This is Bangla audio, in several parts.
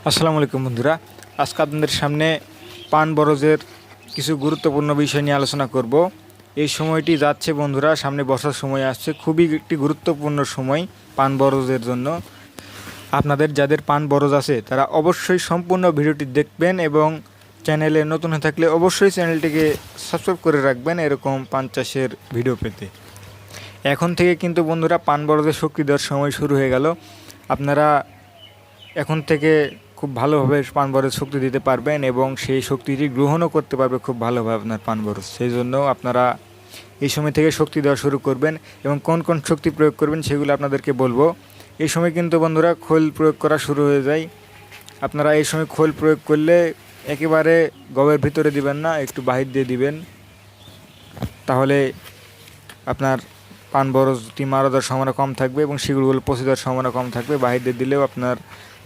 আসসালামু আলাইকুম বন্ধুরা, আজকে আপনাদের সামনে পান বরজের কিছু গুরুত্বপূর্ণ বিষয় নিয়ে আলোচনা করব। এই সময়টি যাচ্ছে বন্ধুরা, সামনে বর্ষার সময় আসছে, খুবই একটি গুরুত্বপূর্ণ সময় পান বরজের জন্য। আপনাদের যাদের পান বরজ আছে তারা অবশ্যই সম্পূর্ণ ভিডিওটি দেখবেন এবং চ্যানেলে নতুন হয়ে থাকলে অবশ্যই চ্যানেলটিকে সাবস্ক্রাইব করে রাখবেন এরকম পান চাষের ভিডিও পেতে। এখন থেকে কিন্তু বন্ধুরা পান বরজের শক্তি দেওয়ার সময় শুরু হয়ে গেল। আপনারা এখন থেকে খুব ভালোভাবে পান বরজ শক্তি দিতে পারবেন এবং সেই শক্তিটি গ্রহণও করতে পারবে খুব ভালোভাবে আপনার পান বরজ। সেই জন্য আপনারা এই সময় থেকে শক্তি দেওয়া শুরু করবেন এবং কোন কোন শক্তি প্রয়োগ করবেন সেগুলো আপনাদেরকে বলবো। এই সময় কিন্তু বন্ধুরা খোল প্রয়োগ করা শুরু হয়ে যায়। আপনারা এই সময় খোল প্রয়োগ করলে একেবারে গবের ভিতরে দিবেন না, একটু বাহির দিয়ে দিবেন, তাহলে আপনার পান বরজটি মারা দেওয়ার সম্ভাবনা কম থাকবে এবং সেগুলো পচে দেওয়ার সম্ভাবনা কম থাকবে। বাহির দিয়ে দিলেও আপনার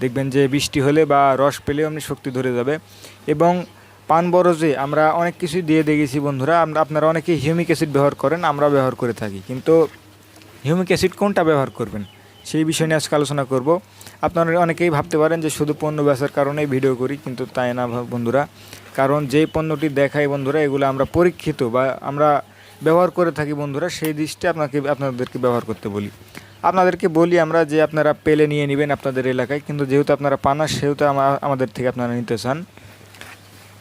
দেখবেন যে বৃষ্টি হলে বা রস পেলেও আপনি শক্তি ধরে যাবে। এবং পান বরজে আমরা অনেক কিছুই দিয়ে দেখেছি বন্ধুরা, আপনারা অনেকেই হিউমিক অ্যাসিড ব্যবহার করেন, আমরা ব্যবহার করে থাকি, কিন্তু হিউমিক অ্যাসিড কোনটা ব্যবহার করবেন সেই বিষয় নিয়ে আজকে আলোচনা করব। আপনারা অনেকেই ভাবতে পারেন যে শুধু পণ্য বেচার কারণেই ভিডিও করি, কিন্তু তাই না বন্ধুরা। কারণ যেই পণ্যটি দেখাই বন্ধুরা, এগুলো আমরা পরীক্ষিত বা আমরা ব্যবহার করে থাকি বন্ধুরা, সেই দৃষ্টি আপনাদেরকে ব্যবহার করতে বলি। আপনাদেরকে বলি আমরা যে আপনারা পেলে নিয়ে নেবেন আপনাদের এলাকায়, কিন্তু যেহেতু আপনারা পান না সেহেতু আমাদের থেকে আপনারা নিতে চান,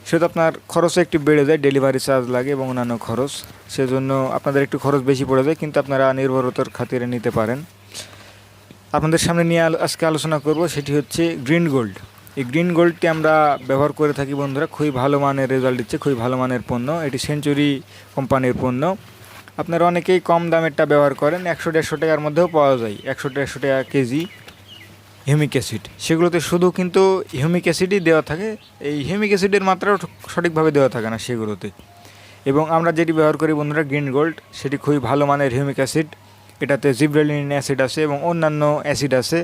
সেহেতু আপনার খরচও একটু বেড়ে যায়, ডেলিভারি চার্জ লাগে এবং অন্যান্য খরচ, সেজন্য আপনাদের একটু খরচ বেশি পড়ে যায়, কিন্তু আপনারা নির্ভরতার খাতিরে নিতে পারেন। আপনাদের সামনে নিয়ে আজকে আলোচনা করব, সেটি হচ্ছে গ্রিন গোল্ড। এই গ্রিন গোল্ডটি আমরা ব্যবহার করে থাকি বন্ধুরা, খুবই ভালো মানের রেজাল্ট দিচ্ছে, খুবই ভালো মানের পণ্য। এটি সেঞ্চুরি কোম্পানির পণ্য। আপনারা অনেকেই কম দামেরটা ব্যবহার করেন, 100-150 টাকার মধ্যেও পাওয়া যায়, 100-150 টাকা কেজি হিউমিক অ্যাসিড। সেগুলোতে শুধু কিন্তু হিউমিক অ্যাসিডই দেওয়া থাকে, এই হিউমিক অ্যাসিডের মাত্রাও সঠিকভাবে দেওয়া থাকে না সেগুলোতে। এবং আমরা যেটি ব্যবহার করি বন্ধুরা গ্রিন গোল্ড, সেটি খুবই ভালো মানের হিউমিক অ্যাসিড। এটাতে জিব্রেলিন অ্যাসিড আছে এবং অন্যান্য অ্যাসিড আছে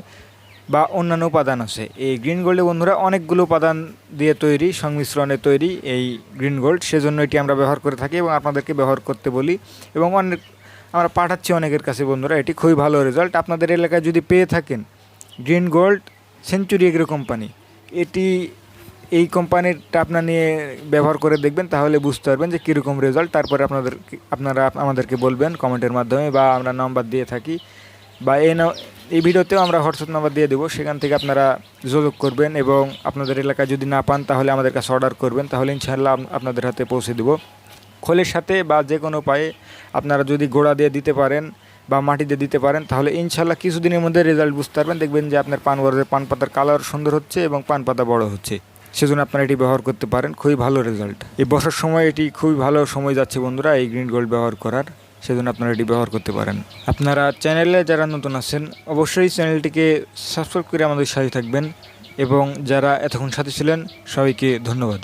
বা অন্যান্য উপাদান আছে। এই গ্রিন গোল্ডে বন্ধুরা অনেকগুলো উপাদান দিয়ে তৈরি, সংমিশ্রণে তৈরি এই গ্রিন গোল্ড, সেজন্য এটি আমরা ব্যবহার করে থাকি এবং আপনাদেরকে ব্যবহার করতে বলি এবং আমরা পাঠাচ্ছি অনেকের কাছে বন্ধুরা। এটি খুবই ভালো রেজাল্ট। আপনাদের এলাকায় যদি পেয়ে থাকেন green gold century agro company, এই কোম্পানিরটা আপনার নিয়ে ব্যবহার করে দেখবেন, তাহলে বুঝতে পারবেন যে কীরকম রেজাল্ট। তারপরে আপনারা আমাদেরকে বলবেন কমেন্টের মাধ্যমে, বা আমরা নাম্বার দিয়ে থাকি, বা এই ভিডিওতেও আমরা হোয়াটসঅ্যাপ নাম্বার দিয়ে দেবো, সেখান থেকে আপনারা যোগাযোগ করবেন এবং আপনাদের এলাকায় যদি না পান তাহলে আমাদের কাছে অর্ডার করবেন, তাহলে ইনশাআল্লাহ আপনাদের হাতে পৌঁছে দেবো খোলের সাথে বা যে কোনো উপায়ে। আপনারা যদি গোড়া দিয়ে দিতে পারেন বা মাটি দিয়ে দিতে পারেন তাহলে ইনশাআল্লাহ কিছুদিনের মধ্যে রেজাল্ট বুঝতে পারবেন। দেখবেন যে আপনার পান বরজের পান পাতার কালার সুন্দর হচ্ছে এবং পান পাতা বড় হচ্ছে। সেজন্য আপনারা এটি ব্যবহার করতে পারেন, খুবই ভালো রেজাল্ট। এই বর্ষার সময় এটি খুবই ভালো সময় যাচ্ছে বন্ধুরা এই গ্রিন গোল্ড ব্যবহার করার, সেজন্য আপনারা এটি ব্যবহার করতে পারেন। আপনারা চ্যানেলে যারা নতুন আছেন অবশ্যই চ্যানেলটিকে সাবস্ক্রাইব করে আমাদের সাথে থাকবেন এবং যারা এতক্ষণ সাথে ছিলেন সবাইকে ধন্যবাদ।